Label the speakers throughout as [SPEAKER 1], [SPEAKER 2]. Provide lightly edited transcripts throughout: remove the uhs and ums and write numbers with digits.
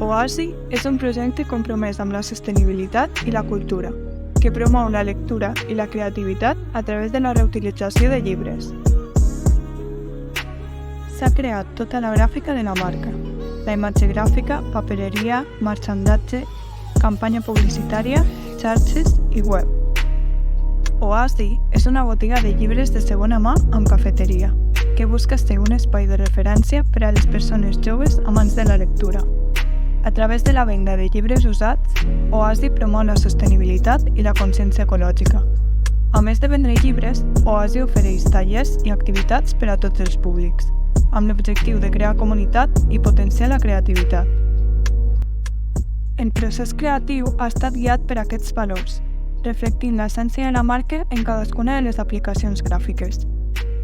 [SPEAKER 1] Oasi és un projecte compromès amb la sostenibilitat i la cultura, que promou la lectura i la creativitat a través de la reutilització de llibres. S'ha creat tota la gràfica de la marca, la imatge gràfica, papereria, marxandatge, campanya publicitària, xarxes i web. Oasi és una botiga de llibres de segona mà amb cafeteria, que busca ser un espai de referència per a les persones joves amants de la lectura. A través de la venda de llibres usats, Oasi promou la sostenibilitat i la consciència ecològica. A més de vendre llibres, Oasi ofereix tallers i activitats per a tots els públics, amb l'objectiu de crear comunitat i potenciar la creativitat. El procés creatiu ha estat guiat per aquests valors, reflectint l'essència de la marca en cadascuna de les aplicacions gràfiques.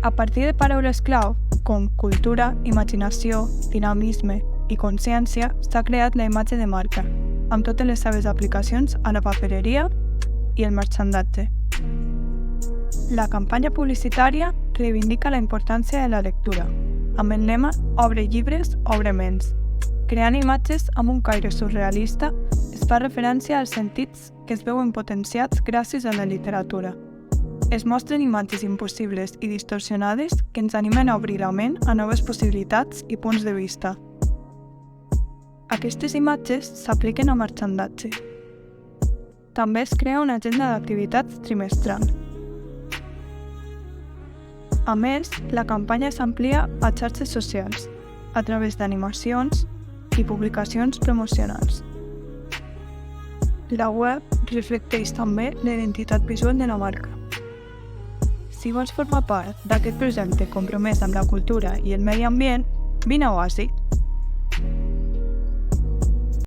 [SPEAKER 1] A partir de paraules clau com cultura, imaginació, dinamisme i consciència, s'ha creat la imatge de marca, amb totes les seves aplicacions a la papereria i el marxandatge. La campanya publicitària reivindica la importància de la lectura, amb el lema «Obre llibres, obre ments». Creant imatges amb un caire surrealista, es fa referència als sentits que es veuen potenciats gràcies a la literatura. Es mostren imatges impossibles i distorsionades que ens animen a obrir la ment a noves possibilitats i punts de vista. Aquestes imatges s'apliquen a marxandatge. També es crea una agenda d'activitats trimestral. A més, la campanya s'amplia a xarxes socials, a través d'animacions i publicacions promocionals. La web reflecteix també la identitat visual de la marca. Si vols formar part d'aquest projecte compromès amb la cultura i el medi ambient, vine a Oasi.